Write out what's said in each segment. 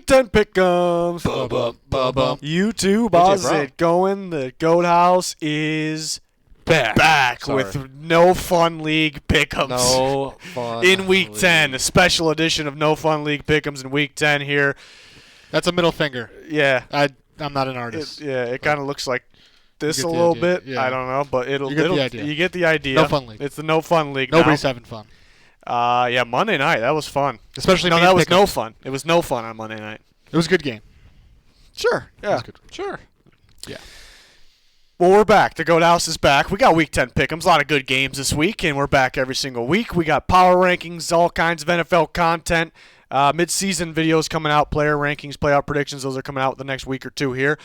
10 pick'ems. YouTube, how's it going? The Goat House is back with No Fun League pick'ems. No Fun in Week League. 10, a special edition of No Fun League pick'ems in Week 10 here. That's a middle finger. Yeah. I'm not an artist. It kind of looks like this a the little idea. bit. Yeah. I don't know, but You get the idea. You get the idea. No Fun League. It's the No Fun League Nobody's now. having fun. Yeah, Monday night, that was fun. Especially no, me that and was no Pickens. fun. It was no fun on Monday night. It was a good game. Sure. It was Yeah. good. Sure. Yeah. Well, we're back. The Goat House is back. We got Week 10 pick'ems. A lot of good games this week, and we're back every single week. We got power rankings, all kinds of NFL content, mid-season videos coming out, player rankings, playoff predictions. Those are coming out the next week or two here.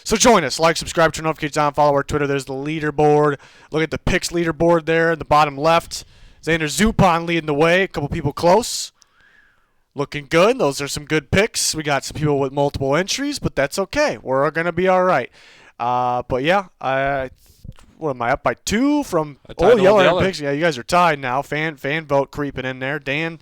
So join us. Like, subscribe, turn notifications on, follow our Twitter. There's the leaderboard. Look at the picks leaderboard there in the bottom left. Xander Zupon leading the way. A couple people close. Looking good. Those are some good picks. We got some people with multiple entries, but that's okay. We're going to be all right. But yeah, what am I up by 2 from Yeller picks? Yeah, you guys are tied now. Fan vote creeping in there. Dan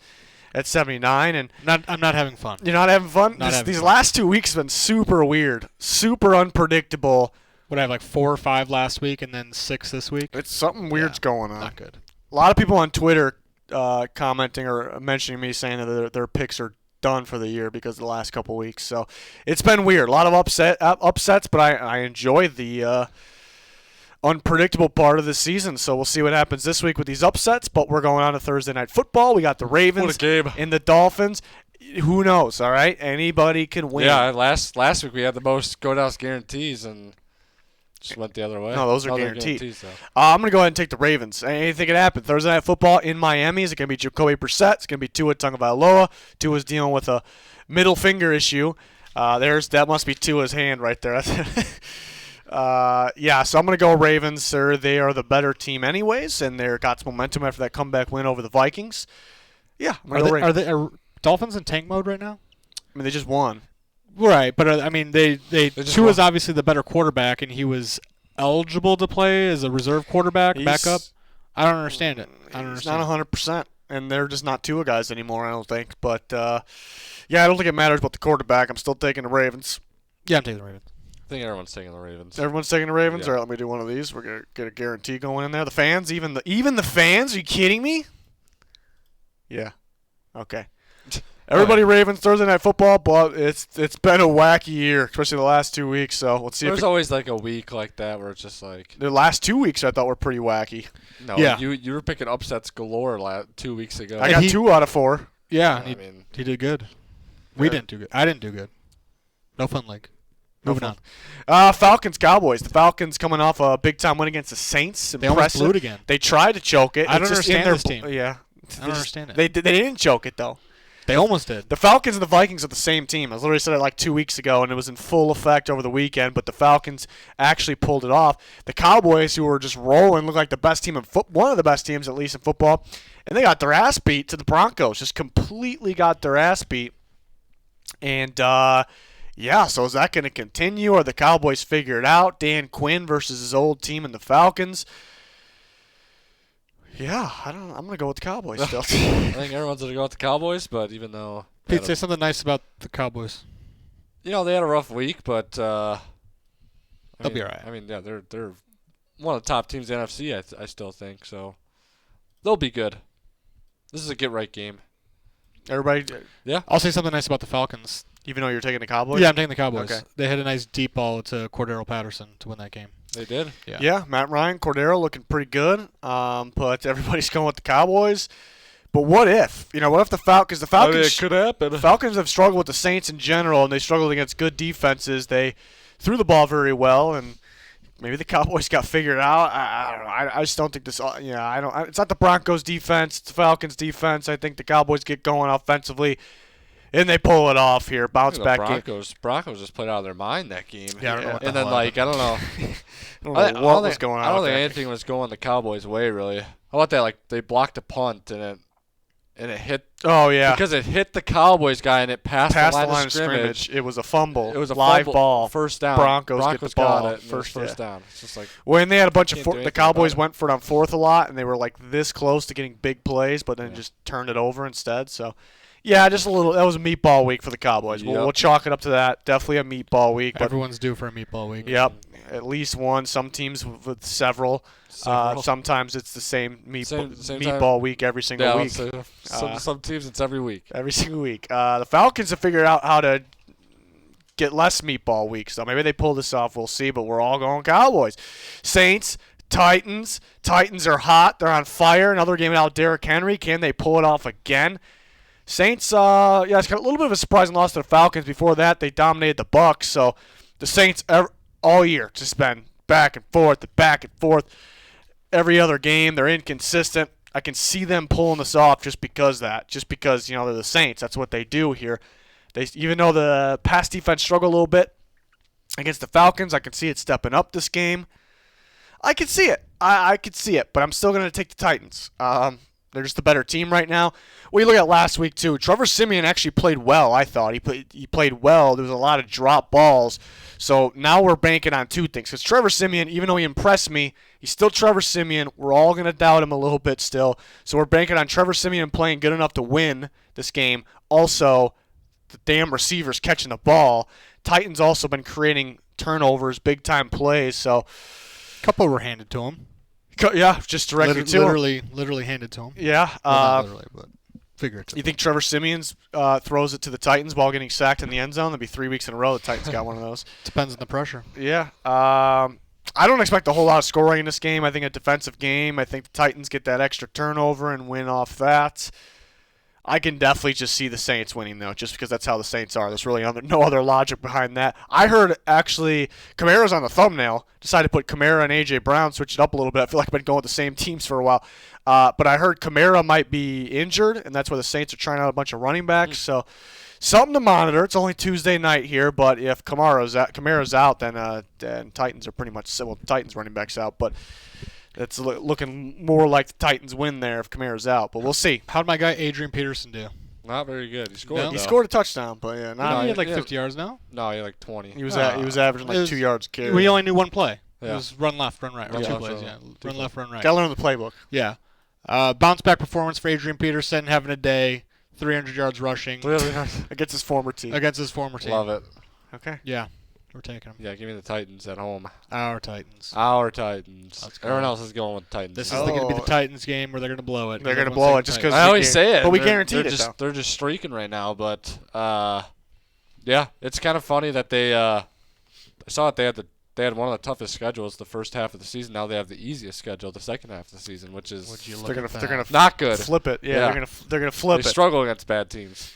at 79, and I'm not having fun. you're not having fun. These fun. last 2 weeks have been super weird, super unpredictable. What I have like 4 or 5 last week and then 6 this week. It's something weird's going on. Not good. A lot of people on Twitter commenting or mentioning me saying that their picks are done for the year because of the last couple weeks. So it's been weird. A lot of upsets, but I enjoy the unpredictable part of the season. So we'll see what happens this week with these upsets. But we're going on to Thursday Night Football. We got the Ravens What a game. and the Dolphins. Who knows? All right, anybody can win. Yeah, last week we had the most Goat House guarantees and just went the other way. No, those are They're guaranteed. guarantees, though. I'm going to go ahead and take the Ravens. Anything can happen. Thursday Night Football in Miami. Is it going to be Jacoby Brissett? It's going to be Tua Tagovailoa. Tua's dealing with a middle finger issue. That must be Tua's hand right there. Yeah, so I'm going to go Ravens, sir. They are the better team anyways, and they've got some momentum after that comeback win over the Vikings. Yeah, I'm going to go Ravens. Are Dolphins in tank mode right now? I mean, they just won. Right, but I mean, just Tua's won. obviously the better quarterback, and he was eligible to play as a reserve quarterback, backup. I don't understand it. I don't He's understand. not 100%, and they're just not Tua guys anymore, I don't think. But, yeah, I don't think it matters about the quarterback. I'm still taking the Ravens. Yeah, I'm taking the Ravens. I think everyone's taking the Ravens. Everyone's taking the Ravens? Yeah. All right, let me do one of these. We're going to get a guarantee going in there. The fans, even the fans? Are you kidding me? Yeah. Okay. Everybody Ravens, Thursday Night Football, but it's been a wacky year, especially the last 2 weeks. So let's see There's always like a week like that where it's just like. the last 2 weeks I thought were pretty wacky. No, Yeah. you were picking upsets galore 2 weeks ago. I got 2 out of 4. Yeah, I mean, he did good. We Yeah. didn't do good. I didn't do good. No fun league. Moving on. Falcons, Cowboys. The Falcons coming off a big-time win against the Saints. They almost Impressive. blew it again. They tried to choke it. I don't It's just in understand their this team. Yeah. I don't understand it. They didn't choke it, though. They almost did. The Falcons and the Vikings are the same team. I literally said it like 2 weeks ago, and it was in full effect over the weekend, but the Falcons actually pulled it off. The Cowboys, who were just rolling, looked like the best team in one of the best teams, at least in football, and they got their ass beat to the Broncos. Just completely got their ass beat. And, yeah, so is that going to continue, or the Cowboys figure it out? Dan Quinn versus his old team in the Falcons. Yeah, I'm going to go with the Cowboys still. I think everyone's going to go with the Cowboys, but even though. Pete, say something nice about the Cowboys. They had a rough week, but. They'll be all right. I mean, yeah, they're one of the top teams in the NFC, I still think, so. They'll be good. This is a get-right game. Everybody, Yeah. I'll say something nice about the Falcons. even though you're taking the Cowboys? Yeah, I'm taking the Cowboys. Okay. They had a nice deep ball to Cordero Patterson to win that game. They did? Yeah, Matt Ryan, Cordero looking pretty good. But everybody's going with the Cowboys. But what if? What if the Falcons? The Falcons could happen. The Falcons have struggled with the Saints in general, and they struggled against good defenses. They threw the ball very well, and maybe the Cowboys got figured out. I don't know. I just don't think this. I don't. It's not the Broncos' defense. It's the Falcons' defense. I think the Cowboys get going offensively, and they pull it off here. Bounce back game. Broncos just played out of their mind that game. Yeah, I don't know what the and then hell I don't know. I don't know what was going on. I don't with think that. anything was going the Cowboys' way really. How about that? Like they blocked a punt and it hit. Oh yeah. Because it hit the Cowboys guy and it passed the line of scrimmage. It was a fumble. It was a live fumble, ball. First down. Broncos get the ball. got it. First First down. It's just like When they had a bunch of Can't do the anything Cowboys about it. went for it on fourth a lot, and they were like this close to getting big plays, but then just turned it over instead. So, Yeah, just a little. That was a meatball week for the Cowboys. Yep. We'll chalk it up to that. Definitely a meatball week. But Everyone's due for a meatball week. yep, at least one. Some teams with several. Sometimes it's the same meatball week every single week. Some teams it's every week. Every single week. The Falcons have figured out how to get less meatball weeks. So maybe they pull this off. We'll see. But we're all going Cowboys. Saints. Titans. Titans are hot. They're on fire. Another game without Derrick Henry. Can they pull it off again? Saints, it's got a little bit of a surprising loss to the Falcons. Before that, they dominated the Bucs. So the Saints all year just been back and forth. Every other game, they're inconsistent. I can see them pulling this off just because they're the Saints. That's what they do here. Even though the pass defense struggled a little bit against the Falcons, I can see it stepping up this game. I can see it. I could see it, but I'm still going to take the Titans. They're just the better team right now. We look at last week too. Trevor Siemian actually played well. I thought he played well. There was a lot of drop balls. So now we're banking on two things. Because Trevor Siemian, even though he impressed me, he's still Trevor Siemian. We're all going to doubt him a little bit still. So we're banking on Trevor Siemian playing good enough to win this game. Also, the damn receivers catching the ball. Titans also been creating turnovers, big time plays. So. Couple were handed to him. Yeah, just directly to him. Literally handed to him. Yeah. Well, not literally, but figuratively. You think Trevor Siemian throws it to the Titans while getting sacked in the end zone? That'd be 3 weeks in a row the Titans got one of those. Depends on the pressure. Yeah. I don't expect a whole lot of scoring in this game. I think a defensive game. I think the Titans get that extra turnover and win off that. I can definitely just see the Saints winning, though, just because that's how the Saints are. There's really no other logic behind that. I heard, actually, Kamara's on the thumbnail. Decided to put Kamara and A.J. Brown, switch it up a little bit. I feel like I've been going with the same teams for a while. But I heard Kamara might be injured, and that's why the Saints are trying out a bunch of running backs. So something to monitor. It's only Tuesday night here, but if Kamara's out, then Titans are pretty much – well, Titans running backs out. But it's looking more like the Titans win there if Kamara's out, but we'll see. How'd my guy Adrian Peterson do? Not very good. He scored. No? He scored a touchdown, but yeah, He had like 50 yards now. No, he had like 20. He was averaging like 2 yards a carry. We only knew one play. Yeah. It was run left, run right. Or Yeah. two plays, yeah. Run left, run right. Got to learn the playbook. Yeah. Bounce back performance for Adrian Peterson, having a day, 300 yards rushing Against his former team. against his former team. Love it. Okay. Yeah, we're taking him. Yeah, give me the Titans at home. Our Titans. Our Titans. Let's go. Everyone else is going with Titans. This is Oh. going to be the Titans game where they're going to blow it. They're going to Everyone's blow it taking just Titans. because I always say it, but we They're- guaranteed they're it, just, though. They're just streaking right now, but yeah, it's kind of funny that they. I saw that they had one of the toughest schedules the first half of the season. Now they have the easiest schedule the second half of the season, which is They're gonna not good. flip it. Yeah, Yeah. they're gonna flip They it. struggle against bad teams.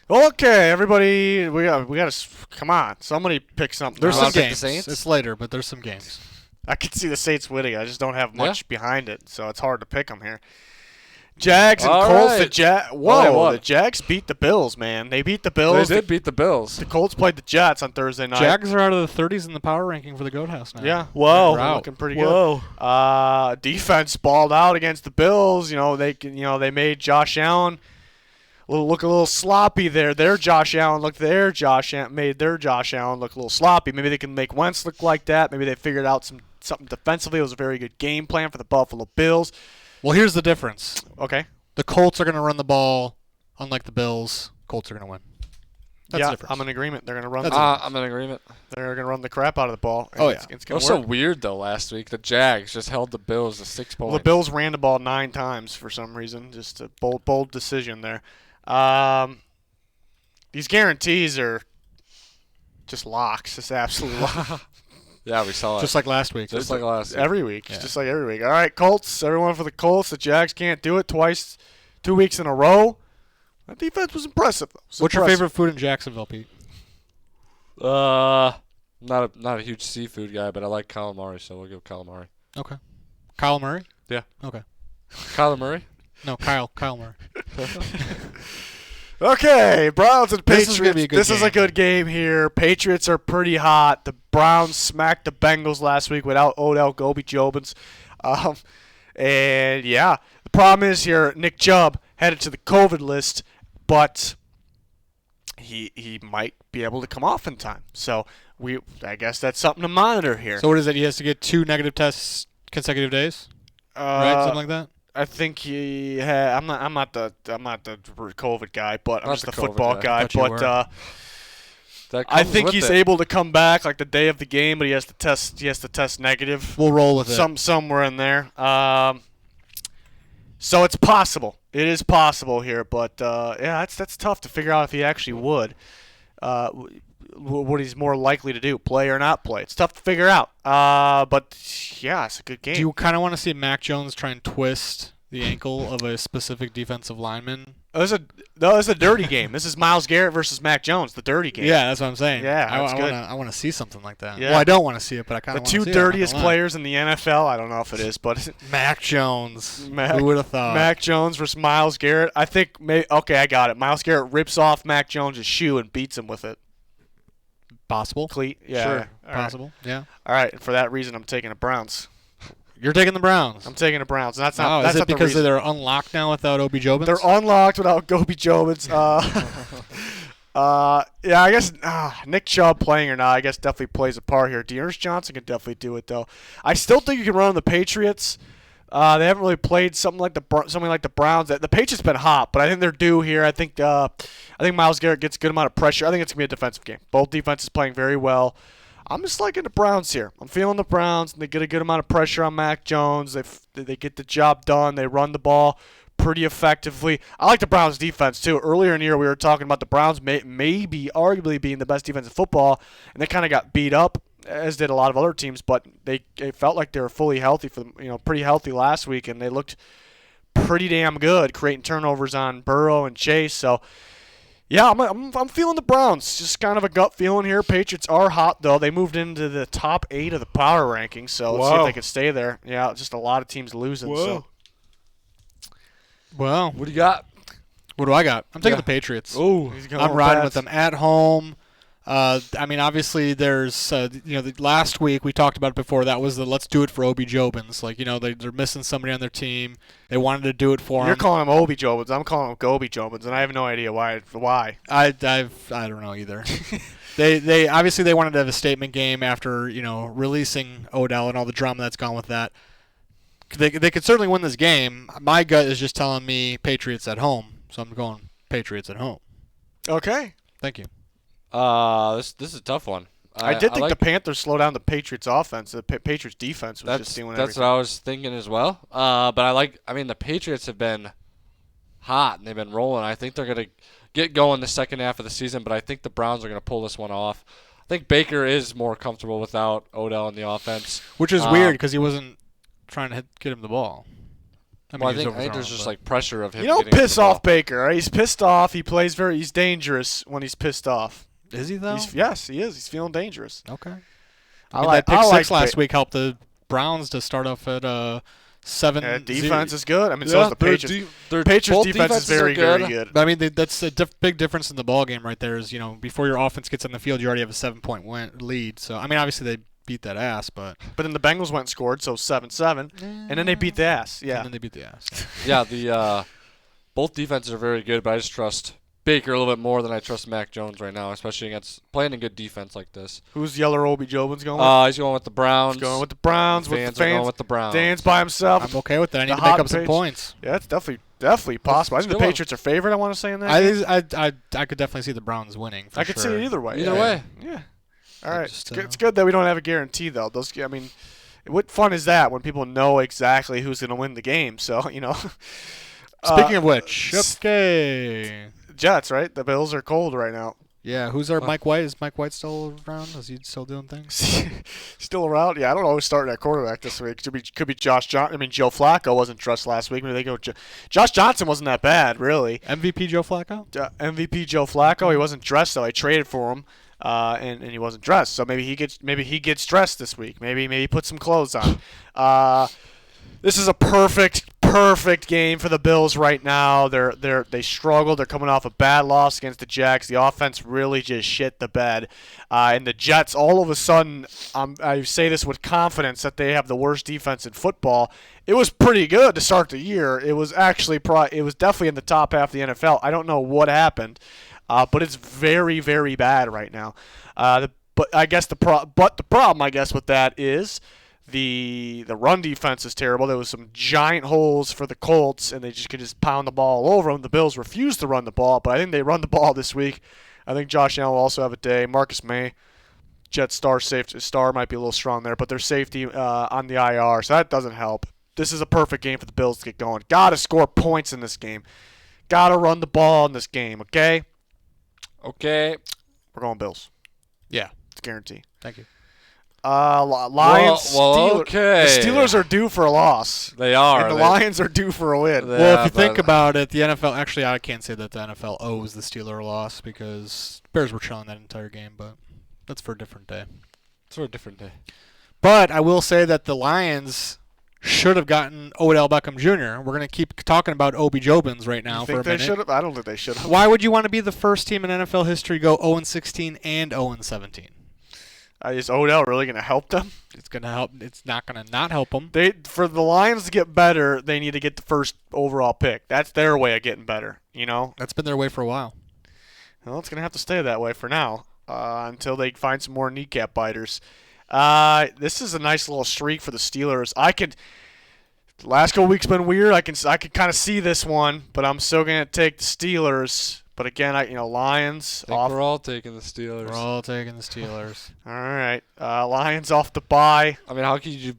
Okay, everybody, we got to come on. Somebody pick something. There's You some wanna pick the games. Saints? It's later, but there's some games. I can see the Saints winning. I just don't have much behind it, so it's hard to pick them here. Jags and All Colts. right. The Jags beat the Bills, man. They beat the Bills. They did beat the Bills. The Colts played the Jets on Thursday night. Jags are out of the 30s in the power ranking for the Goat House now. Yeah. Whoa. They're looking pretty good. Defense balled out against the Bills. They made Josh Allen look a little sloppy there. Made their Josh Allen look a little sloppy. Maybe they can make Wentz look like that. Maybe they figured out something defensively. It was a very good game plan for the Buffalo Bills. Well, here's the difference. Okay. The Colts are going to run the ball, unlike the Bills. Colts are going to win. That's the difference. I'm in agreement. They're going to run. I'm in agreement. They're going to run the crap out of the ball. Oh, yeah. It's It going was to so work. weird though last week. The Jags just held the Bills to 6 points. Well, the Bills ran the ball 9 times for some reason. Just a bold decision there. These guarantees are just locks. Just absolute locks. Yeah, we saw it. Just like last week. Just like last week. Every week. Yeah. Just like every week. All right, Colts. Everyone for the Colts. The Jags can't do it 2 weeks in a row. That defense was impressive, though. What's your favorite food in Jacksonville, Pete? Not a huge seafood guy, but I like calamari, so we'll go calamari. Okay. Kyle Murray? Yeah. Okay. Calamari? No, Kyle Murray. Okay, Browns and This Patriots. is gonna be a good This is a game. good game here. Patriots are pretty hot. The Browns smacked the Bengals last week without Odell Gobi Jobins. And, yeah, the problem is here, Nick Chubb headed to the COVID list, but he might be able to come off in time. So I guess that's something to monitor here. So what is it? He has to get 2 negative tests consecutive days? Right? Something like that? I think he had. I'm not the COVID guy, but I'm Not just the the COVID football guy. guy. Thought you But were. That I comes think with he's it. able to come back like the day of the game, but he has to test. He has to test negative. We'll roll with it. Somewhere in there. So it's possible. It is possible here, but yeah, that's tough to figure out if he actually would. What he's more likely to do, play or not play. It's tough to figure out. But yeah, it's a good game. Do you kind of want to see Mac Jones try and twist the ankle of a specific defensive lineman? It's a dirty game. This is Myles Garrett versus Mac Jones, the dirty game. Yeah, that's what I'm saying. Yeah, I that's good. want to see something like that. Yeah. Well, I don't want to see it, but I kind The of want to see two it. I'm not dirtiest gonna lie. players in the NFL. I don't know if it is, but Mac Jones. Mac- Who would have thought? Mac Jones versus Myles Garrett. I think okay, I got it. Myles Garrett rips off Mac Jones' shoe and beats him with it. Possible. Cleat. Yeah. Sure. All right. Possible. Yeah. All right. And for that reason, I'm taking the Browns. You're taking the Browns. I'm taking the Browns. And that's Oh, not. That's is it not the because reason. they're unlocked now without Obi Jobins? They're unlocked without Gobi Jobins. Yeah, I guess Nick Chubb playing or not, I guess definitely plays a part here. Dearness Johnson can definitely do it though. I still think you can run on the Patriots. They haven't really played something like the Browns. The Patriots been hot, but I think they're due here. I think Myles Garrett gets a good amount of pressure. I think it's gonna be a defensive game. Both defenses playing very well. I'm just liking the Browns here. I'm feeling the Browns, and they get a good amount of pressure on Mac Jones. They get the job done. They run the ball pretty effectively. I like the Browns defense too. Earlier in the year, we were talking about the Browns maybe arguably being the best defense in football, and they kind of got beat up, as did a lot of other teams. But they felt like they were fully healthy pretty healthy last week, and they looked pretty damn good, creating turnovers on Burrow and Chase. So. Yeah, I'm feeling the Browns. Just kind of a gut feeling here. Patriots are hot, though. They moved into the top 8 of the power rankings, so let's see if they can stay there. Yeah, just a lot of teams losing. So. Well, What do you got? what do I got? I'm taking Yeah. the Patriots. Oh, I'm riding with them at home. I mean, obviously, there's the last week we talked about it before. That was the let's do it for Obi Jobins. Like they're missing somebody on their team. They wanted to do it for You're him. calling him Obi Jobins. I'm calling him Gobi Jobins, and I have no idea why. I don't know either. They obviously they wanted to have a statement game after releasing Odell and all the drama that's gone with that. They could certainly win this game. My gut is just telling me Patriots at home, so I'm going Patriots at home. Okay. Thank you. This is a tough one. I did think like, the Panthers slowed down the Patriots' offense. The Patriots' defense was just doing that's everything. what I was thinking as well. But the Patriots have been hot and they've been rolling. I think they're gonna get going the second half of the season, but I think the Browns are gonna pull this one off. I think Baker is more comfortable without Odell in the offense, Which is weird because he wasn't trying to get him the ball. I he was think overthrown, there's just but- like pressure of him. You don't getting to piss the ball. off Baker. Right? He's pissed off. He plays he's dangerous when he's pissed off. Is he though? Yes, he is. He's feeling dangerous. Okay. I that pick like six last week helped the Browns to start off at 7-0. Defense is good. I mean, so is the Patriots. Patriots both defense is defenses are very, very good. But I mean, that's a big difference in the ball game right there. Is before your offense gets on the field, you already have a 7-point lead. So I mean, obviously they beat that ass, but But then the Bengals went and scored, so 7-7, and then they beat the ass. and Yeah. then they beat the ass. Yeah, the both defenses are very good, but I just trust Baker a little bit more than I trust Mac Jones right now, especially against playing a good defense like this. Who's Yeller Obi Jobins going with? He's going with the Browns. He's going with the Browns. With Fans the are going fans. with the Browns. Dan's by himself. I'm okay with that. I need The to make hot up some page. points. Yeah, it's definitely possible. I think Let's the go. Patriots are favorite. I want to say in that. game. I could definitely see the Browns winning. For I could see sure. it either way. Either yeah. way. Yeah. All right. just, It's good that we don't have a guarantee though. What fun is that when people know exactly who's going to win the game? So Speaking of which, s- okay. Jets, right? The Bills are cold right now. Yeah, who's our Mike White? Is Mike White still around? Is he still doing things? Still around? Yeah, I don't know who's starting at quarterback this week. Could be Josh Johnson. I mean, Joe Flacco wasn't dressed last week. Maybe they go. Josh Johnson wasn't that bad, really. MVP Joe Flacco? MVP Joe Flacco. He wasn't dressed though. I traded for him, and he wasn't dressed. So maybe he gets dressed this week. Maybe he put some clothes on. This is a perfect game for the Bills right now. They struggled. They're coming off a bad loss against the Jags. The offense really just shit the bed. And the Jets, all of a sudden, I say this with confidence that they have the worst defense in football. It was pretty good to start the year. It was actually it was definitely in the top half of the NFL. I don't know what happened, but it's very, very bad right now. But I guess the problem I guess with that is The run defense is terrible. There was some giant holes for the Colts, and they just could pound the ball all over them. The Bills refused to run the ball, but I think they run the ball this week. I think Josh Allen will also have a day. Marcus May, Jet star safety, star might be a little strong there, but their safety on the IR, so that doesn't help. This is a perfect game for the Bills to get going. Got to score points in this game. Got to run the ball in this game, okay? Okay. We're going Bills. Yeah. It's a guarantee. Thank you. Lions. okay. The Steelers are due for a loss. They are. And the Lions are due for a win. Well, if you think about it, the NFL, actually, I can't say that the NFL owes the Steelers a loss because Bears were chilling that entire game, but that's for a different day. It's for a different day. But I will say that the Lions should have gotten Odell Beckham Jr. We're going to keep talking about OB-Jobins right now for a minute. Should have? I don't think they should have. Why would you want to be the first team in NFL history to go 0-16 and 0-17? Is Odell really going to help them? It's going to help. It's not going to not help them. For the Lions to get better, they need to get the first overall pick. That's their way of getting better, you know? That's been their way for a while. Well, it's going to have to stay that way for now until they find some more kneecap biters. This is a nice little streak for the Steelers. The last couple weeks been weird. I could kind of see this one, but I'm still going to take the Steelers. But again, Lions. I think we're all taking the Steelers. We're all taking the Steelers. All right, Lions off the bye. I mean, how could you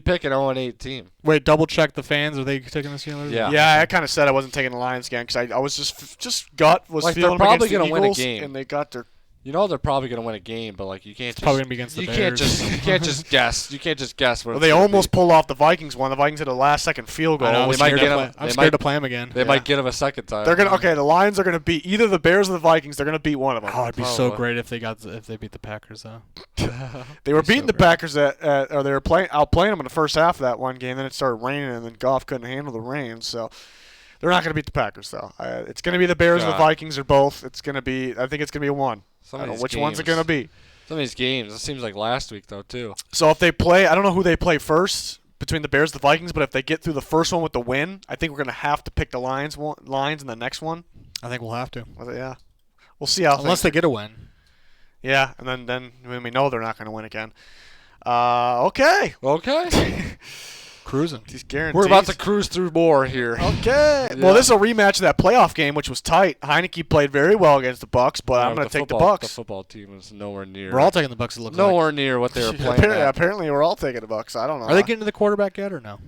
pick an 0-8 team? Wait, double check the fans. Are they taking the Steelers? Yeah. I kind of said I wasn't taking the Lions again because I was just gut was feeling they're probably going to win a game, and they got their. You know they're probably going to win a game, but you can't. It's probably going to be against the Bears. You can't just guess. You can't just guess. Well, they almost pulled off the Vikings one. The Vikings had a last-second field goal. I'm scared to play them again. They might get them a second time. They're the Lions are going to beat either the Bears or the Vikings. They're going to beat one of them. Oh, it'd be so great if they beat the Packers though. They were beating the Packers or they were outplaying them in the first half of that one game. Then it started raining, and then Goff couldn't handle the rain. So they're not going to beat the Packers though. It's going to be the Bears or the Vikings or both. I think it's going to be a one. I don't know which one's it going to be. Some of these games, it seems like last week, though, too. So if they play, I don't know who they play first between the Bears and the Vikings, but if they get through the first one with the win, I think we're going to have to pick the Lions in the next one. I think we'll have to. Yeah. We'll see how Unless they get a win. Yeah, and then we know they're not going to win again. Okay. Cruising. These guarantees. We're about to cruise through more here. Okay. Yeah. Well, this is a rematch of that playoff game, which was tight. Heineke played very well against the Bucs, but I'm going to take the Bucs. The football team is nowhere near. We're all taking the Bucs. It looks nowhere near what they were playing. Apparently, we're all taking the Bucs. I don't know. Are they getting to the quarterback yet or no?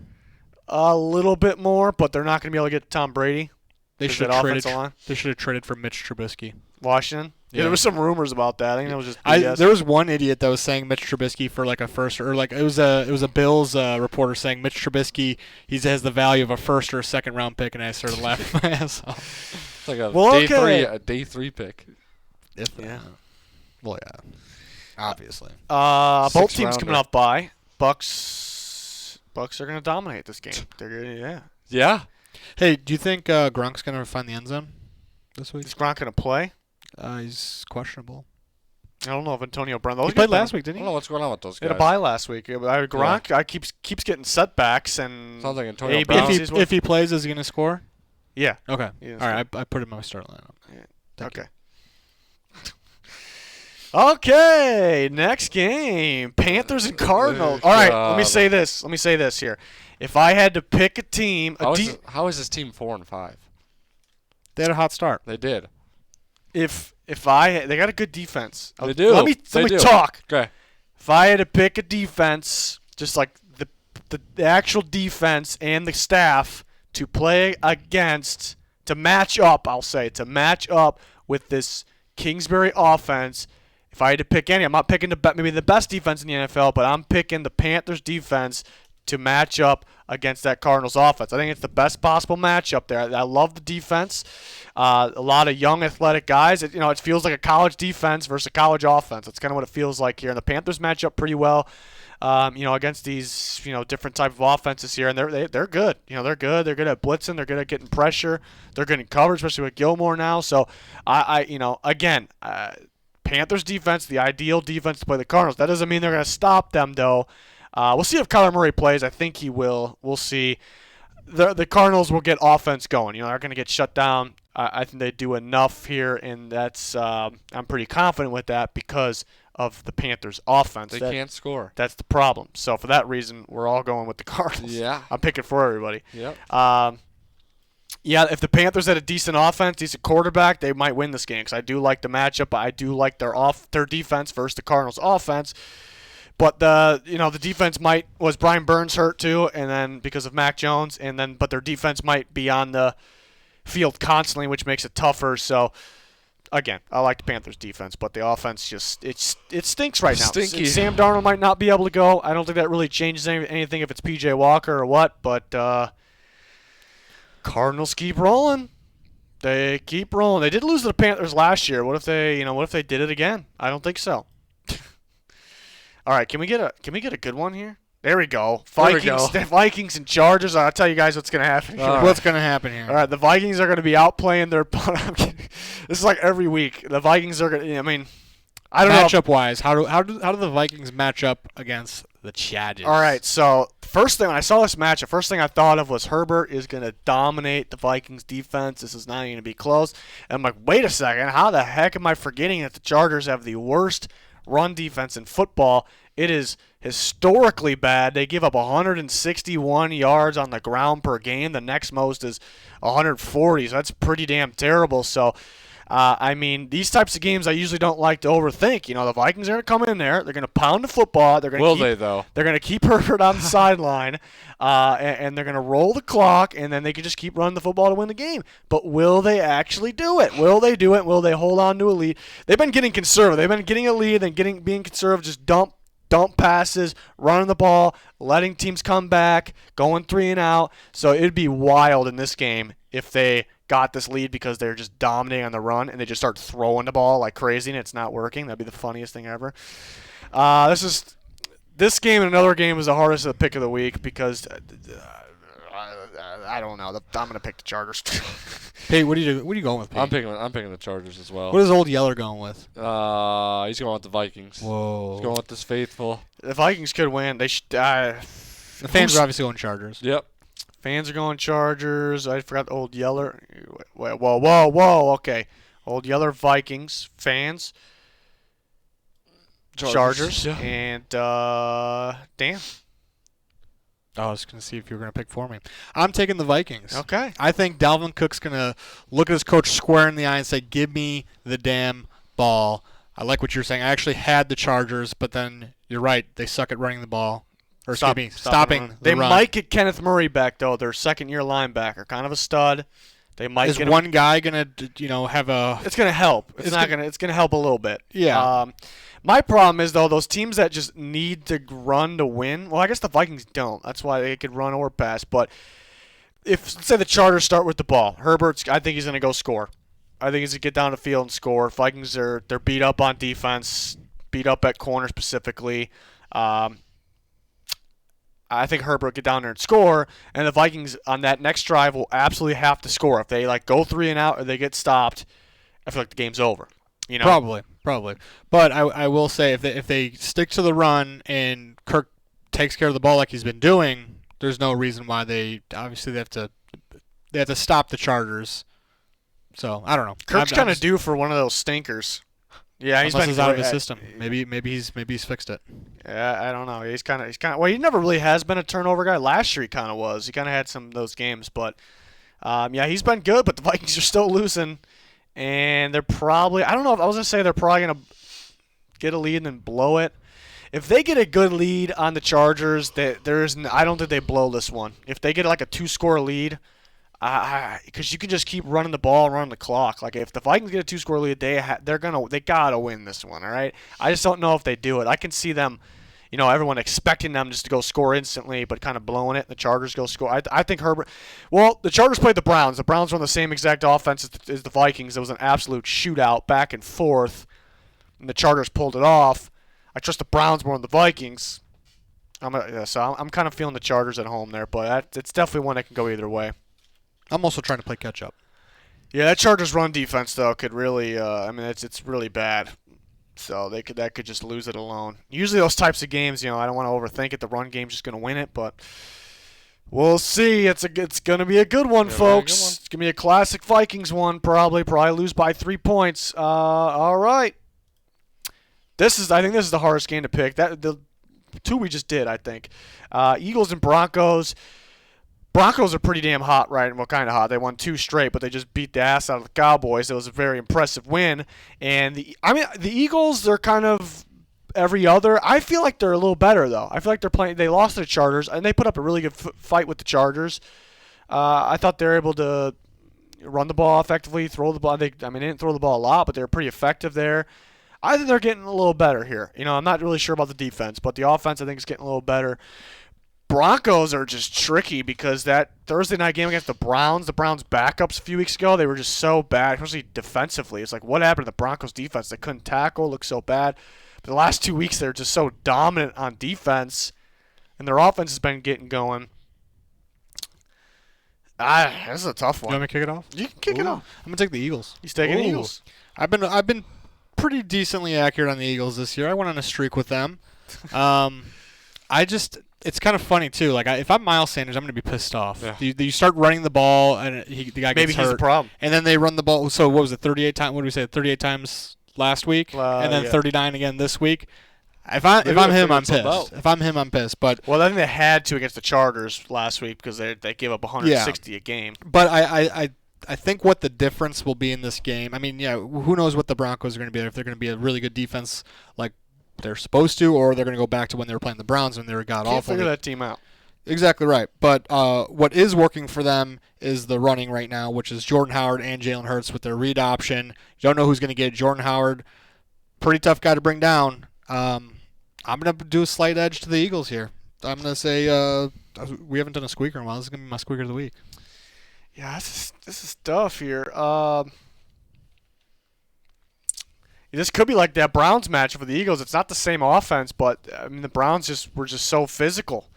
A little bit more, but they're not going to be able to get Tom Brady. They should have traded for Mitch Trubisky. Washington. Yeah, there was some rumors about that. I think that was just BS. There was one idiot that was saying Mitch Trubisky for a first, or it was a Bills reporter saying Mitch Trubisky has the value of a first or a second round pick, and I started laughing my ass off. It's like a day three pick. Well, yeah, obviously. Both teams coming off bye. Bucs are going to dominate this game. Yeah. Hey, do you think Gronk's going to find the end zone this week? Is Gronk going to play? He's questionable. I don't know if Antonio Brown. He played last week, didn't he? I don't know what's going on with those guys. He had a bye last week. Gronk keeps getting setbacks and. Sounds like Antonio Brown. If he plays, is he going to score? Yeah. Okay. All right. I put him in my start lineup. Yeah. Okay. Okay. Next game: Panthers and Cardinals. All right. Let me say this here. If I had to pick a team, how is this team 4-5? They had a hot start. They did. They got a good defense. They do. Let me talk. Okay. If I had to pick a defense, just like the actual defense and the staff to play against, to match up with this Kingsbury offense. If I had to pick any, I'm not picking maybe the best defense in the NFL, but I'm picking the Panthers defense to match up against that Cardinals offense. I think it's the best possible matchup there. I love the defense. A lot of young, athletic guys. It feels like a college defense versus a college offense. That's kind of what it feels like here. And the Panthers match up pretty well, against these, different type of offenses here. And they're good. They're good. They're good at blitzing. They're good at getting pressure. They're good in coverage, especially with Gilmore now. So Panthers defense, the ideal defense to play the Cardinals. That doesn't mean they're going to stop them, though. We'll see if Kyler Murray plays. I think he will. We'll see. The Cardinals will get offense going. They're going to get shut down. I think they do enough here, and that's I'm pretty confident with that because of the Panthers' offense. They can't score. That's the problem. So for that reason, we're all going with the Cardinals. Yeah. I'm picking for everybody. Yep. Yeah, if the Panthers had a decent offense, decent quarterback, they might win this game because I do like the matchup. I do like their defense versus the Cardinals' offense. But the defense was Brian Burns hurt too, and then because of Mac Jones, but their defense might be on the field constantly, which makes it tougher. So again, I like the Panthers defense, but the offense it stinks right now. Stinky. Sam Darnold might not be able to go. I don't think that really changes anything if it's PJ Walker or what, but Cardinals keep rolling. They keep rolling. They did lose to the Panthers last year. What if they did it again? I don't think so. All right, can we get a good one here? There we go. Vikings and Chargers. I'll tell you guys what's going to happen here. What's going to happen here? All right, the Vikings are going to be outplaying their opponent. This is like every week. The Vikings are going to, I don't know. Matchup-wise, how do the Vikings match up against the Chargers? All right, so first thing when I saw this matchup, first thing I thought of was Herbert is going to dominate the Vikings defense. This is not going to be close. And I'm like, wait a second. How the heck am I forgetting that the Chargers have the worst run defense in football? It is historically bad. They give up 161 yards on the ground per game. The next most is 140, so that's pretty damn terrible. So, these types of games I usually don't like to overthink. The Vikings are going to come in there. They're going to pound the football. They're going to they, though? They're going to keep Herbert on the sideline, and they're going to roll the clock, and then they can just keep running the football to win the game. But will they actually do it? Will they do it? Will they hold on to a lead? They've been getting conservative. They've been getting a lead and being conservative, just dump passes, running the ball, letting teams come back, going 3 and out. So it'd be wild in this game if they got this lead because they're just dominating on the run and they just start throwing the ball like crazy and it's not working. That'd be the funniest thing ever. This game and another game is the hardest of the pick of the week because I don't know. I'm gonna pick the Chargers. Hey, what are you going with, Pete? I'm picking the Chargers as well. What is Old Yeller going with? He's going with the Vikings. Whoa. He's going with this faithful. The Vikings could win. They should. The fans are obviously going Chargers. Yep. Fans are going Chargers. I forgot the Old Yeller. Whoa. Okay. Old Yeller Vikings fans. Chargers. Yeah. And Dan. I was going to see if you were going to pick for me. I'm taking the Vikings. Okay. I think Dalvin Cook's going to look at his coach square in the eye and say, give me the damn ball. I like what you're saying. I actually had the Chargers, but then you're right. They suck at running the ball. Or stopping the run. They might get Kenneth Murray back, though. Their second-year linebacker. Kind of a stud. They might Is get one guy going to, have a... It's going to help. It's going to help a little bit. Yeah. My problem is, though, those teams that just need to run to win, well, I guess the Vikings don't. That's why they could run or pass. But let's say the Chargers start with the ball. I think he's going to go score. I think he's going to get down the field and score. Vikings they're beat up on defense, beat up at corner specifically. I think Herbert will get down there and score, and the Vikings on that next drive will absolutely have to score. If they go 3 and out or they get stopped, I feel like the game's over. Probably. But I will say if they stick to the run and Kirk takes care of the ball like he's been doing, there's no reason why they have to stop the Chargers. So I don't know. Kirk's kind of due for one of those stinkers. Yeah, he's been out of his system. Maybe he's fixed it. Yeah, I don't know. He's kind of. Well, he never really has been a turnover guy. Last year he kind of was. He kind of had some of those games, but he's been good. But the Vikings are still losing, and they're probably. I don't know. I was gonna say they're probably gonna get a lead and then blow it. If they get a good lead on the Chargers, I don't think they blow this one. If they get like a 2-score lead. Because you can just keep running the ball, running the clock. Like if the Vikings get a 2-score lead, they gotta win this one. All right. I just don't know if they do it. I can see them, everyone expecting them just to go score instantly, but kind of blowing it. The Chargers go score. I think Herbert. Well, the Chargers played the Browns. The Browns run the same exact offense as the Vikings. It was an absolute shootout, back and forth, and the Chargers pulled it off. I trust the Browns more than the Vikings. So I'm kind of feeling the Chargers at home there, but it's definitely one that can go either way. I'm also trying to play catch up. Yeah, that Chargers run defense though could really it's really bad. So that could just lose it alone. Usually those types of games, I don't want to overthink it. The run game's just going to win it, but we'll see. It's going to be a good one, folks. It's going to be a classic Vikings one probably lose by 3 points. All right. I think this is the hardest game to pick. The two we just did, I think. Eagles and Broncos. Broncos are pretty damn hot, right? Well, kind of hot. They won 2 straight, but they just beat the ass out of the Cowboys. It was a very impressive win. And the Eagles, they're kind of every other. I feel like they're a little better though. I feel like they're playing. They lost to the Chargers, and they put up a really good fight with the Chargers. I thought they were able to run the ball effectively, throw the ball. They didn't throw the ball a lot, but they were pretty effective there. I think they're getting a little better here. I'm not really sure about the defense, but the offense I think is getting a little better. Broncos are just tricky because that Thursday night game against the Browns backups a few weeks ago, they were just so bad, especially defensively. It's like, what happened to the Broncos defense? They couldn't tackle, looked so bad. But the last 2 weeks, they're just so dominant on defense, and their offense has been getting going. This is a tough one. You want me to kick it off? You can kick it off. I'm gonna take the Eagles. He's taking the Eagles. I've been pretty decently accurate on the Eagles this year. I went on a streak with them. It's kind of funny too. Like if I'm Miles Sanders, I'm gonna be pissed off. Yeah. You start running the ball and the guy Maybe gets hurt. he's the problem. And then they run the ball. So what was it? 38 times. What did we say? 38 times last week, and then 39 again this week. If I'm him, I'm pissed. If I'm him, I'm pissed. But I think they had to against the Chargers last week because they gave up 160 a game. But I think what the difference will be in this game. I mean, who knows what the Broncos are going to be? If they're going to be a really good defense like they're supposed to, or they're going to go back to when they were playing the Browns when they were god awful. Can't figure that team out. Exactly right. But what is working for them is the running right now, which is Jordan Howard and Jalen Hurts with their read option. You don't know who's going to get Jordan Howard. Pretty tough guy to bring down. I'm going to do a slight edge to the Eagles here. I'm going to say we haven't done a squeaker in a while. This is going to be my squeaker of the week. Yeah, this is tough here. This could be like that Browns match for the Eagles. It's not the same offense, but the Browns were just so physical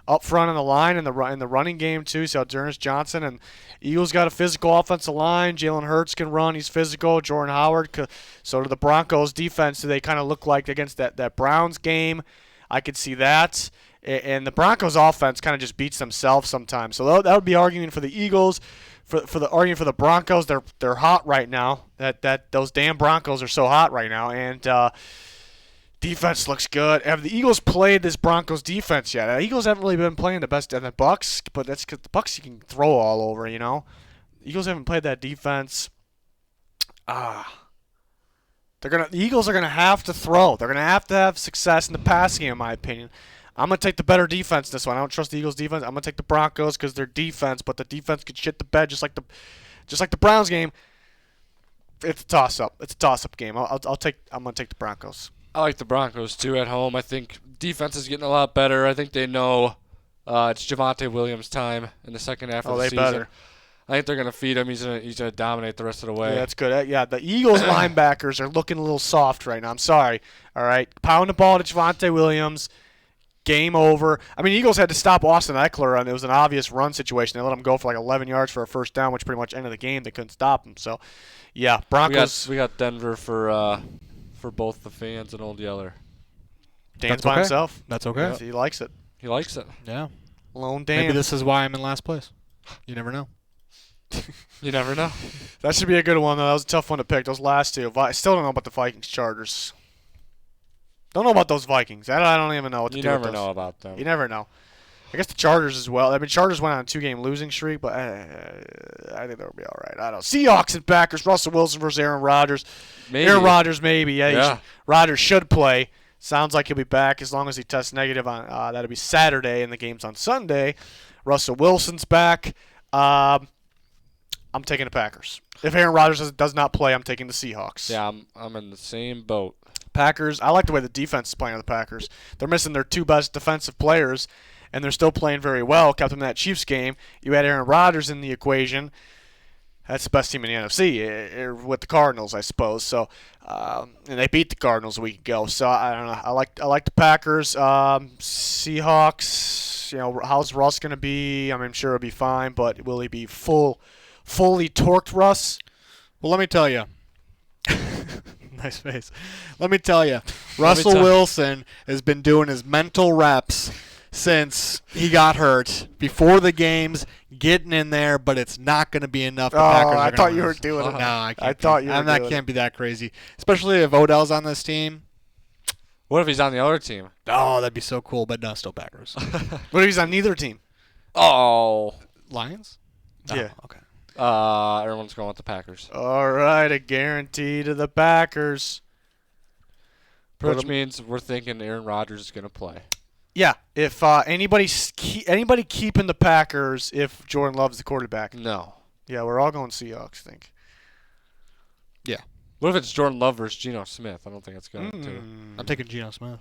up front on the line in the running game too. So Dearness Johnson and Eagles got a physical offensive line. Jalen Hurts can run; he's physical. Jordan Howard. So do the Broncos defense. Do they kind of look like against that Browns game? I could see that. And the Broncos offense kind of just beats themselves sometimes. So that would be arguing for the Eagles. For the argument for the Broncos, they're hot right now. Those damn Broncos are so hot right now, and defense looks good. Have the Eagles played this Broncos defense yet? The Eagles haven't really been playing the best. And the Bucks, but that's because the Bucks you can throw all over. The Eagles haven't played that defense. The Eagles are gonna have to throw. They're gonna have success in the passing game, in my opinion. I'm going to take the better defense this one. I don't trust the Eagles' defense. I'm going to take the Broncos because they're defense, but the defense could shit the bed just like the Browns game. It's a toss-up. It's a toss-up game. I'm going to take the Broncos. I like the Broncos, too, at home. I think defense is getting a lot better. I think they know it's Javonte Williams' time in the second half of the season. Better. I think they're going to feed him. He's going to dominate the rest of the way. Yeah, that's good. Yeah, the Eagles linebackers are looking a little soft right now. I'm sorry. All right. Pound the ball to Javonte Williams. Game over. The Eagles had to stop Austin Eckler, and it was an obvious run situation. They let him go for like 11 yards for a first down, which pretty much ended the game. They couldn't stop him. So, yeah, Broncos. We got Denver for both the fans and Old Yeller. Dan's by himself. That's okay. He likes it. He likes it. Yeah. Lone Dan. Maybe this is why I'm in last place. You never know. You never know. That should be a good one, though. That was a tough one to pick. Those last two. I still don't know about the Vikings Chargers. Don't know about those Vikings. I don't even know what to do with those. You never know about them. You never know. I guess the Chargers as well. Chargers went on a 2-game losing streak, but I think they'll be all right. I don't know. Seahawks and Packers. Russell Wilson versus Aaron Rodgers. Maybe. Aaron Rodgers, maybe. Yeah. Rodgers should play. Sounds like he'll be back as long as he tests negative on. That'll be Saturday, and the game's on Sunday. Russell Wilson's back. I'm taking the Packers. If Aaron Rodgers does not play, I'm taking the Seahawks. Yeah, I'm in the same boat. Packers. I like the way the defense is playing on the Packers. They're missing their 2 best defensive players, and they're still playing very well. Kept them in that Chiefs game. You had Aaron Rodgers in the equation. That's the best team in the NFC with the Cardinals, I suppose. So, and they beat the Cardinals a week ago. So I don't know. I like the Packers. Seahawks. How's Russ going to be? I'm sure he'll be fine, but will he be fully torqued, Russ? Well, let me tell you. Nice face. Let me tell you, Russell Wilson has been doing his mental reps since he got hurt before the games, getting in there, but it's not going to be enough. The Packers are I thought you lose. were doing it. No, I can't. I thought you were doing can't be that crazy, especially if Odell's on this team. What if he's on the other team? Oh, that'd be so cool, but no, still Packers. What if he's on neither team? Oh. Lions? Yeah. Oh, okay. Everyone's going with the Packers. All right, a guarantee to the Packers. Which means we're thinking Aaron Rodgers is going to play. Yeah, if anybody keeping the Packers if Jordan Love's the quarterback. No. Yeah, we're all going Seahawks, I think. Yeah. What if it's Jordan Love versus Geno Smith? I don't think it's going to. I'm taking Geno Smith.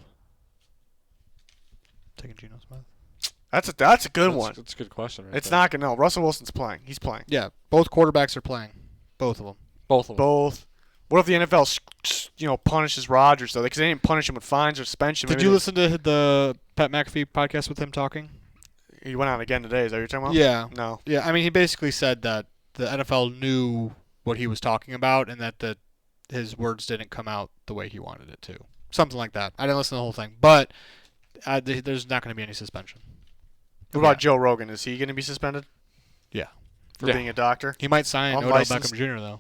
That's a good one. That's a good question. Right It's there. not gonna. No, Russell Wilson's playing. He's playing. Yeah, both quarterbacks are playing. Both of them. Both of them. Both. What if the NFL, punishes Rodgers though? Because they didn't punish him with fines or suspension. Did you listen to the Pat McAfee podcast with him talking? He went on again today. Is that what you're talking about? Yeah. No. Yeah, I mean, he basically said that the NFL knew what he was talking about and that his words didn't come out the way he wanted it to. Something like that. I didn't listen to the whole thing. But there's not going to be any suspension. What about Joe Rogan? Is he going to be suspended? Yeah. For being a doctor? He might sign Odell Unlicensed. Beckham Jr., though.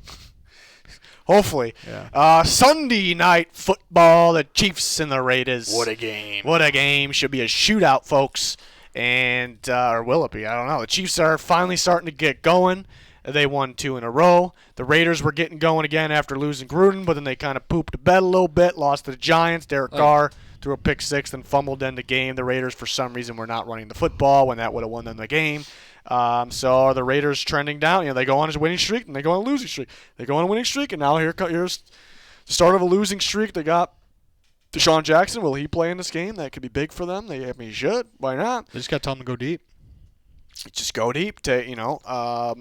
Hopefully. Yeah. Sunday night football, the Chiefs and the Raiders. What a game. What a game. Should be a shootout, folks. And, or will it be? I don't know. The Chiefs are finally starting to get going. They won 2 in a row. The Raiders were getting going again after losing Gruden, but then they kind of pooped the bed a little bit, lost to the Giants. Derek Carr threw a pick six and fumbled in the game. The Raiders, for some reason, were not running the football when that would have won them the game. So are the Raiders trending down? They go on a winning streak, and they go on a losing streak. They go on a winning streak, and now here's the start of a losing streak. They got Deshaun Jackson. Will he play in this game? That could be big for them. He should. Why not? They just got to tell him to go deep. Just go deep. I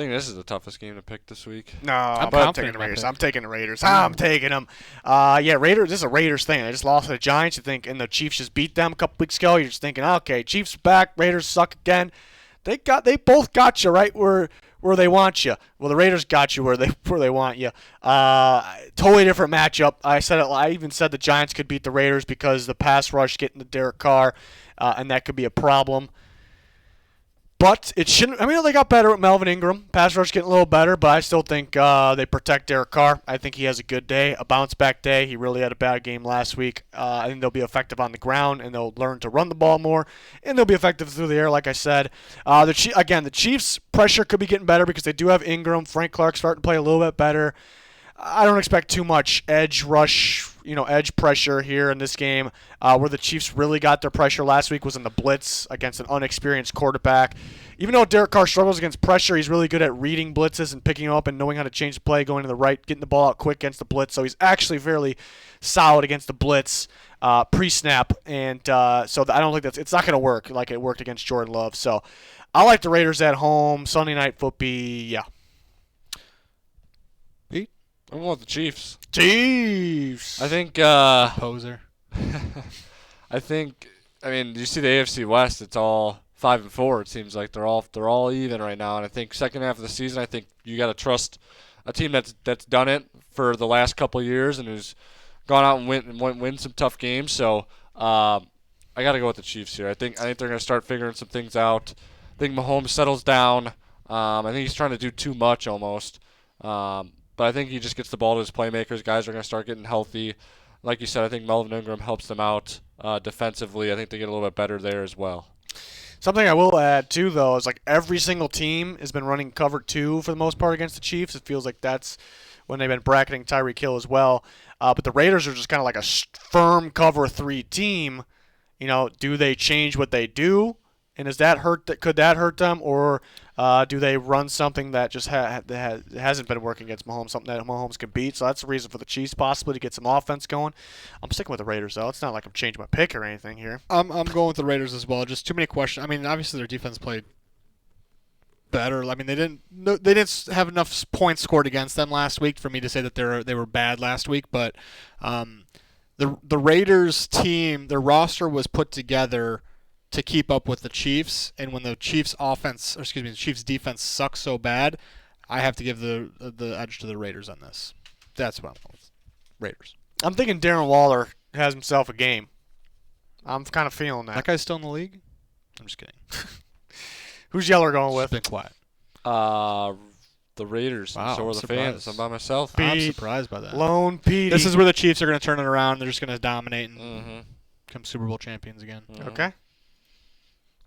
think this is the toughest game to pick this week. No, I'm I'm confident taking in the my Raiders. pick. I'm taking the Raiders. I'm taking them. Raiders. This is a Raiders thing. They just lost to the Giants. You think, and the Chiefs just beat them a couple weeks ago. You're just thinking, okay, Chiefs back. Raiders suck again. They both got you right where they want you. Well, the Raiders got you where they want you. Totally different matchup. I even said the Giants could beat the Raiders because the pass rush getting to Derek Carr, and that could be a problem. But it shouldn't. I mean, they got better with Melvin Ingram. Pass rush getting a little better, but I still think they protect Derek Carr. I think he has a good day, a bounce-back day. He really had a bad game last week. I think they'll be effective on the ground, and they'll learn to run the ball more, and they'll be effective through the air, like I said. The Chiefs' pressure could be getting better because they do have Ingram. Frank Clark's starting to play a little bit better. I don't expect too much edge rush, edge pressure here in this game. Where the Chiefs really got their pressure last week was in the blitz against an unexperienced quarterback. Even though Derek Carr struggles against pressure, he's really good at reading blitzes and picking them up and knowing how to change the play, going to the right, getting the ball out quick against the blitz. So he's actually fairly solid against the blitz pre-snap. And so I don't think it's not going to work like it worked against Jordan Love. So I like the Raiders at home. Sunday night football, yeah. I'm going with the Chiefs. Chiefs. I think. Poser. I mean, you see the AFC West. It's all 5-4. It seems like they're all even right now. And I think second half of the season, I think you got to trust a team that's done it for the last couple of years and who's gone out and win some tough games. So I got to go with the Chiefs here. I think they're going to start figuring some things out. I think Mahomes settles down. I think he's trying to do too much almost. But I think he just gets the ball to his playmakers. Guys are going to start getting healthy. Like you said, I think Melvin Ingram helps them out defensively. I think they get a little bit better there as well. Something I will add, too, though, is like every single team has been running cover 2 for the most part against the Chiefs. It feels like that's when they've been bracketing Tyreek Hill as well. But the Raiders are just kind of like a firm cover 3 team. Do they change what they do? And does that hurt? Could that hurt them, or do they run something that just hasn't been working against Mahomes, something that Mahomes can beat? So that's the reason for the Chiefs possibly to get some offense going. I'm sticking with the Raiders though. It's not like I'm changing my pick or anything here. I'm going with the Raiders as well. Just too many questions. I mean, obviously their defense played better. I mean, they didn't have enough points scored against them last week for me to say that they were bad last week. But the Raiders team, their roster was put together to keep up with the Chiefs, and when the Chiefs defense sucks so bad, I have to give the edge to the Raiders on this. That's what I'm going with. Raiders. I'm thinking Darren Waller has himself a game. I'm kind of feeling that. That guy's still in the league? I'm just kidding. Who's Yeller going with? Just been quiet. the Raiders. Wow, and so are the surprised. fans. I'm by myself. Beat I'm surprised by that. Lone Petey. This is where the Chiefs are going to turn it around. They're just going to dominate and Mm-hmm. become Super Bowl champions again. Mm-hmm. Okay.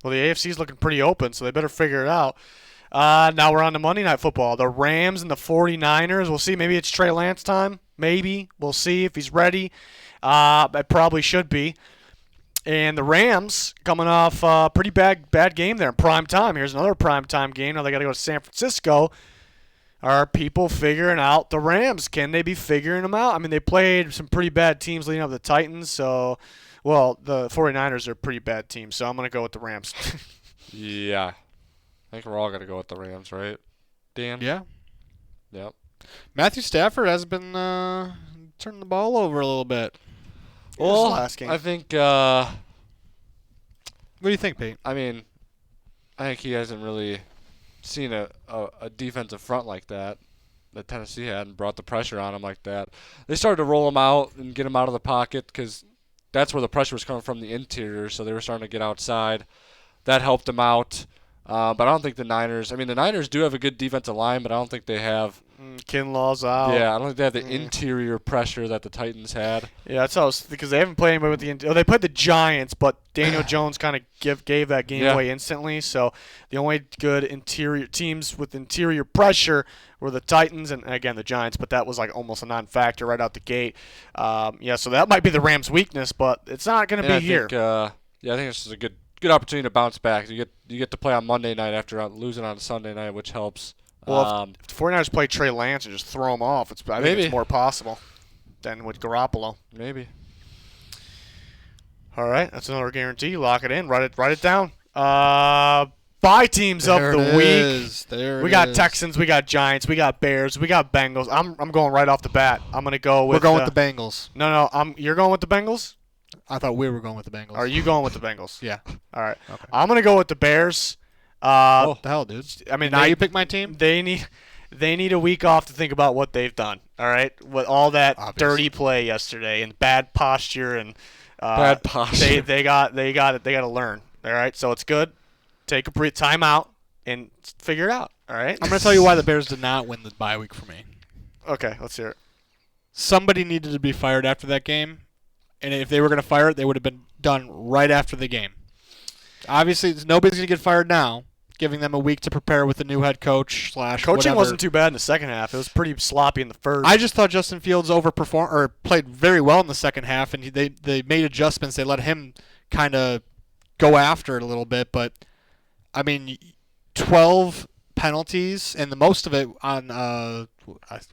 Well, the AFC's looking pretty open, so they better figure it out. Now we're on to Monday Night Football. The Rams and the 49ers. We'll see. Maybe it's Trey Lance time. Maybe. We'll see if he's ready. It probably should be. And the Rams coming off a pretty bad game there in prime time. Here's another prime time game. Now they got to go to San Francisco. Are people figuring out the Rams? Can they be figuring them out? I mean, they played some pretty bad teams leading up to the Titans. So, well, the 49ers are a pretty bad team. So I'm going to go with the Rams. Yeah. I think we're all going to go with the Rams, right? Dan? Yeah. Yep. Matthew Stafford has been turning the ball over a little bit. Well, last game. I think, What do you think, Pete? I think he hasn't really seen a defensive front like that Tennessee had and brought the pressure on him like that. They started to roll him out and get him out of the pocket because that's where the pressure was coming from, the interior, so they were starting to get outside. That helped them out. But I don't think the Niners – the Niners do have a good defensive line, but I don't think they have Kinlaw's out. Yeah, I don't think they have the interior pressure that the Titans had. Yeah, that's how because they haven't played anybody with the. They played the Giants, but Daniel Jones kind of gave that game away instantly. So the only good interior teams with interior pressure were the Titans and again the Giants, but that was like almost a non-factor right out the gate. So that might be the Rams' weakness, but it's not going to be here. I think this is a good opportunity to bounce back. You get to play on Monday night after losing on Sunday night, which helps. Well, if the 49ers play Trey Lance and just throw him off, I think it's more possible than with Garoppolo. Maybe. All right, that's another guarantee. Lock it in. Write it down. Bye teams of the week. We got Texans, we got Giants, we got Bears, we got Bengals. I'm going right off the bat. I'm going to go with. We're going with the Bengals. No. You're going with the Bengals? I thought we were going with the Bengals. Are you going with the Bengals? Yeah. All right. Okay. I'm going to go with the Bears. What the hell, dude? Now you pick my team? They need a week off to think about what they've done. All right, with all that dirty play yesterday and bad posture and bad posture. They got to learn. All right, so it's good. Take a time out and figure it out. All right. I'm going to tell you why the Bears did not win the bye week for me. Okay, let's hear it. Somebody needed to be fired after that game, and if they were going to fire it, they would have been done right after the game. Obviously, nobody's going to get fired now. Giving them a week to prepare with the new head coach / Coaching whatever. wasn't too bad in the second half. It was pretty sloppy in the first. I just thought Justin Fields overperformed or played very well in the second half, and they made adjustments. They let him kind of go after it a little bit, but 12 penalties and the most of it on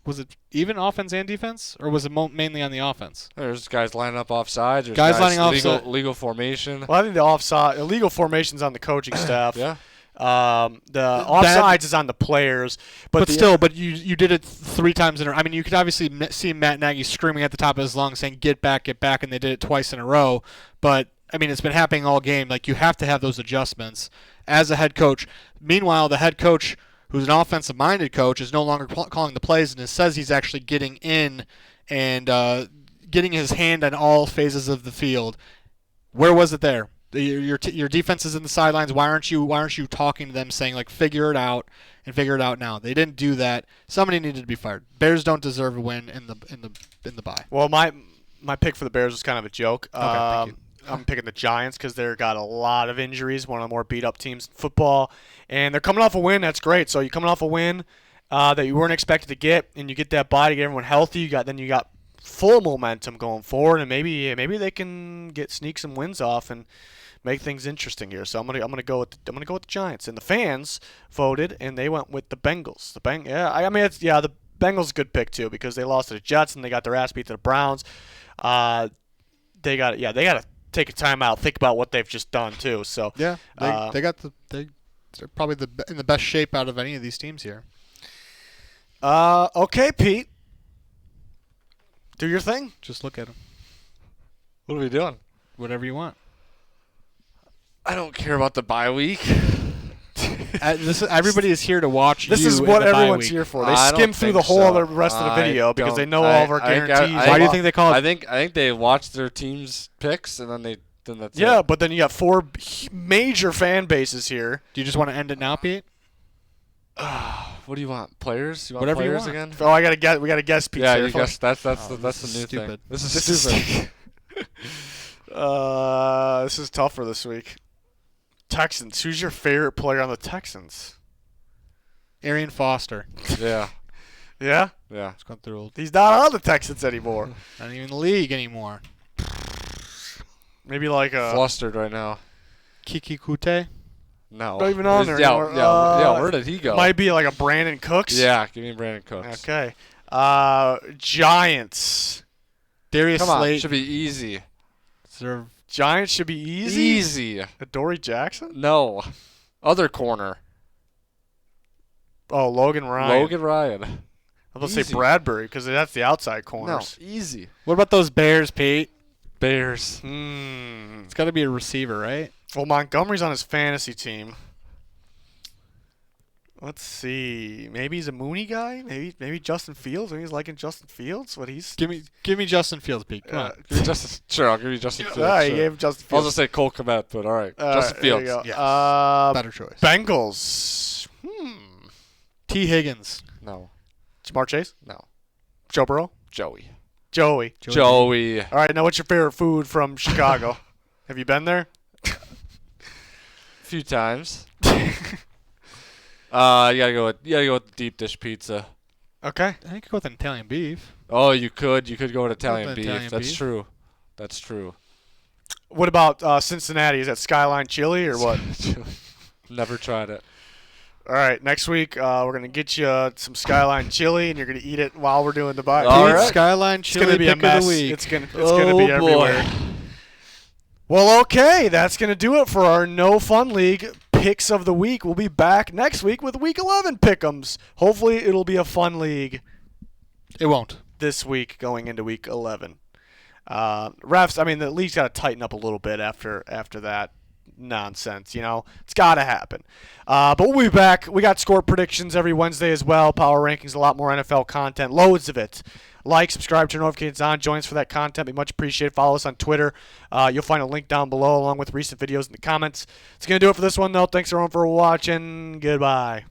was it even offense and defense, or was it mainly on the offense? There's guys lining up offsides. There's guys lining off legal formation. Well, I think the illegal formation's on the coaching staff. Yeah. The offsides is on the players, but you did it 3 times in a row. You could obviously see Matt Nagy screaming at the top of his lungs saying get back, and they did it twice in a row. But it's been happening all game. Like, you have to have those adjustments as a head coach. Meanwhile, the head coach, who's an offensive-minded coach, is no longer calling the plays and says he's actually getting in and getting his hand on all phases of the field. Where was it there? Your defense is in the sidelines. Why aren't you talking to them saying, like, figure it out now? They didn't do that. Somebody needed to be fired. Bears don't deserve a win in the bye. Well, my pick for the Bears was kind of a joke. Okay, thank you. I'm picking the Giants because they've got a lot of injuries, one of the more beat-up teams in football, and they're coming off a win. That's great. So you're coming off a win that you weren't expected to get, and you get that bye to get everyone healthy. You got full momentum going forward, and maybe they can sneak some wins off and make things interesting here. So I'm gonna go with the Giants, and the fans voted and they went with the Bengals. The Bengals a good pick too because they lost to the Jets and they got their ass beat to the Browns. They got to take a timeout, think about what they've just done too. So yeah, they're probably in the best shape out of any of these teams here. Okay, Pete, do your thing. Just look at them. What are we doing? Whatever you want. I don't care about the bye week. Everybody is here to watch. This is what everyone's here for. They skim through the whole other rest of the video because they know all of our guarantees. Why do you think they call it? I think they watch their team's picks and then that's it. But but then you got 4 major fan bases here. Do you just want to end it now, Pete? What do you want? Players? You want Whatever you players want. again? Oh, I gotta guess. We gotta guess pizza. Yeah, here. you guess that's Oh, the this new is thing. stupid. This is This is stupid. this is tougher this week. Texans. Who's your favorite player on the Texans? Arian Foster. Yeah. Yeah, Yeah. It's going through. he's not on the Texans anymore. Not even in the league anymore. Maybe like a. Flustered right now. Kiki Kute. No. Not even on there Yeah, anymore. yeah. Where did he go? Might be like a Brandon Cooks. Yeah, give me Brandon Cooks. Okay. Giants. Darius Come on, Slate. should be easy. Giants should be easy. Easy. Dory Jackson. No. Other corner. Oh, Logan Ryan. Logan Ryan. I'm gonna say Easy. Bradbury because that's the outside No, corners. easy. What about those Bears, Pete? Bears. It's got to be a receiver, right? Well, Montgomery's on his fantasy team. Let's see. Maybe he's a Mooney guy. Maybe Justin Fields. Maybe he's liking Justin Fields. What he's. Give me Justin Fields, Pete. Come on. Give me Justin. Sure, I'll give you Justin Fields. Ah, he sure. gave Justin I'll Fields. just say Cole Kmet, but all right. All Justin right, there you Fields. go. Yes. Better choice. Bengals. T. Higgins. No. Jamar Chase. No. Joe Burrow. Joey. Joey. Joey. All right. Now, what's your favorite food from Chicago? Have you been there? A few times. You gotta go with the deep dish pizza. Okay. I think you could go with an Italian beef. Oh, you could go with Italian with beef. Italian That's beef. true. That's true. What about Cincinnati? Is that Skyline Chili or what? Never tried it. All right. Next week, we're gonna get you some Skyline Chili, and you're gonna eat it while we're doing the bye. All Pete, right. Skyline It's Chili gonna be a pick mess. of the week. It's gonna be Oh, everywhere. boy. Well, okay, that's gonna do it for our No Fun League picks of the week. We'll be back next week with Week 11 pick'ems. Hopefully, it'll be a fun league It won't. this week going into Week 11. Refs, I mean, the league's got to tighten up a little bit after that nonsense. You know, it's got to happen. But we'll be back. We got score predictions every Wednesday as well. Power rankings, a lot more NFL content, loads of it. Like, subscribe, turn notifications on, join us for that content. Be much appreciated. Follow us on Twitter. You'll find a link down below along with recent videos in the comments. It's going to do it for this one, though. Thanks, everyone, for watching. Goodbye.